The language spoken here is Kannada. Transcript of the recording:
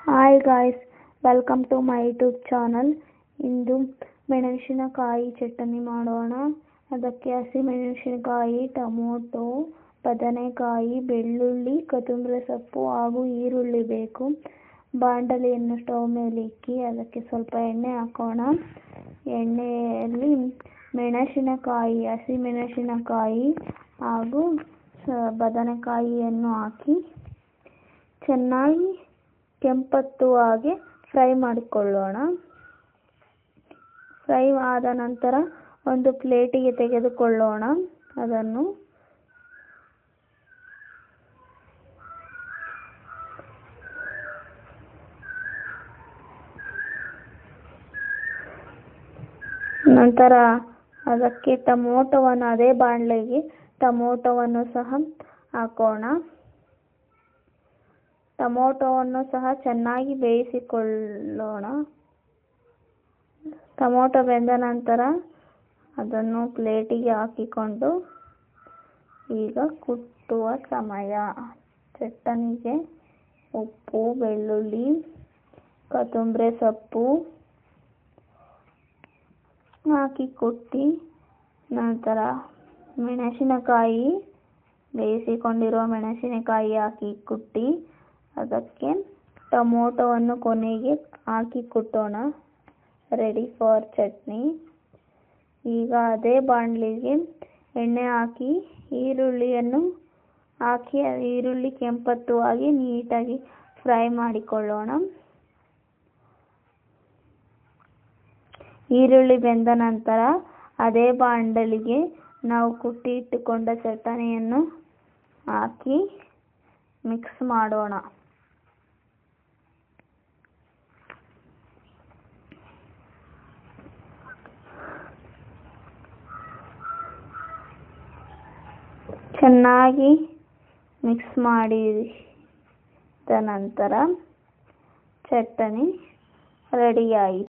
Hi guys, welcome to my YouTube channel. ಇಂದು ಮೆಣಸಿನಕಾಯಿ ಚಟ್ನಿ ಮಾಡೋಣ. ಅದಕ್ಕೆ ಹಸಿಮೆಣಸಿನಕಾಯಿ, ಟೊಮೊಟೊ, ಬದನೆಕಾಯಿ, ಬೆಳ್ಳುಳ್ಳಿ, ಕೊತ್ತಂಬರಿ ಸೊಪ್ಪು ಹಾಗೂ ಈರುಳ್ಳಿ ಬೇಕು. ಬಾಣಲೆಯನ್ನು ಸ್ಟವ್ ಮೇಲೆ ಇಕ್ಕಿ ಅದಕ್ಕೆ ಸ್ವಲ್ಪ ಎಣ್ಣೆ ಹಾಕೋಣ. ಎಣ್ಣೆಯಲ್ಲಿ ಮೆಣಸಿನಕಾಯಿ, ಹಸಿಮೆಣಸಿನಕಾಯಿ ಹಾಗೂ ಬದನೆಕಾಯಿಯನ್ನು ಹಾಕಿ ಚೆನ್ನಾಗಿ ಕೆಂಪತ್ತುವ ಹಾಗೆ ಫ್ರೈ ಮಾಡಿಕೊಳ್ಳೋಣ. ಫ್ರೈ ಆದ ನಂತರ ಒಂದು ಪ್ಲೇಟಿಗೆ ತೆಗೆದುಕೊಳ್ಳೋಣ. ಅದನ್ನು ನಂತರ ಅದಕ್ಕೆ ಟೊಮೊಟೊವನ್ನು ಅದೇ ಬಾಣಲೆಗೆ ಟೊಮೊಟೊವನ್ನು ಸಹ ಹಾಕೋಣ. ಟೊಮೊಟೊವನ್ನು ಸಹ ಚೆನ್ನಾಗಿ ಬೇಯಿಸಿಕೊಳ್ಳೋಣ. ಟೊಮೊಟೊ ಬೆಂದ ನಂತರ ಅದನ್ನು ಪ್ಲೇಟಿಗೆ ಹಾಕಿಕೊಂಡು ಈಗ ಕುಟ್ಟುವ ಸಮಯ. ಚಟ್ನಿಗೆ ಉಪ್ಪು, ಬೆಳ್ಳುಳ್ಳಿ, ಕೊತ್ತಂಬರಿ ಸೊಪ್ಪು ಹಾಕಿ ಕುಟ್ಟಿ ನಂತರ ಬೇಯಿಸಿಕೊಂಡಿರುವ ಮೆಣಸಿನಕಾಯಿ ಹಾಕಿ ಕುಟ್ಟಿ ಅದಕ್ಕೆ ಟೊಮೊಟೊವನ್ನು ಕೊನೆಗೆ ಹಾಕಿ ಕುಟ್ಟೋಣ. Ready for chutney. ಈಗ ಅದೇ ಬಾಣಲಿಗೆ ಎಣ್ಣೆ ಹಾಕಿ ಈರುಳ್ಳಿಯನ್ನು ಹಾಕಿ ಈರುಳ್ಳಿ ಕೆಂಪತ್ತುವಾಗಿ ನೀಟಾಗಿ ಫ್ರೈ ಮಾಡಿಕೊಳ್ಳೋಣ. ಈರುಳ್ಳಿ ಬೆಂದ ನಂತರ ಅದೇ ಬಾಣಲಿಗೆ ನಾವು ಕುಟ್ಟಿ ಇಟ್ಟುಕೊಂಡ ಚಟ್ನಿಯನ್ನು ಹಾಕಿ ಮಿಕ್ಸ್ ಮಾಡೋಣ. ಚೆನ್ನಾಗಿ ಮಿಕ್ಸ್ ಮಾಡಿದ ನಂತರ ಚಟ್ನಿ ರೆಡಿಯಾಯಿತು.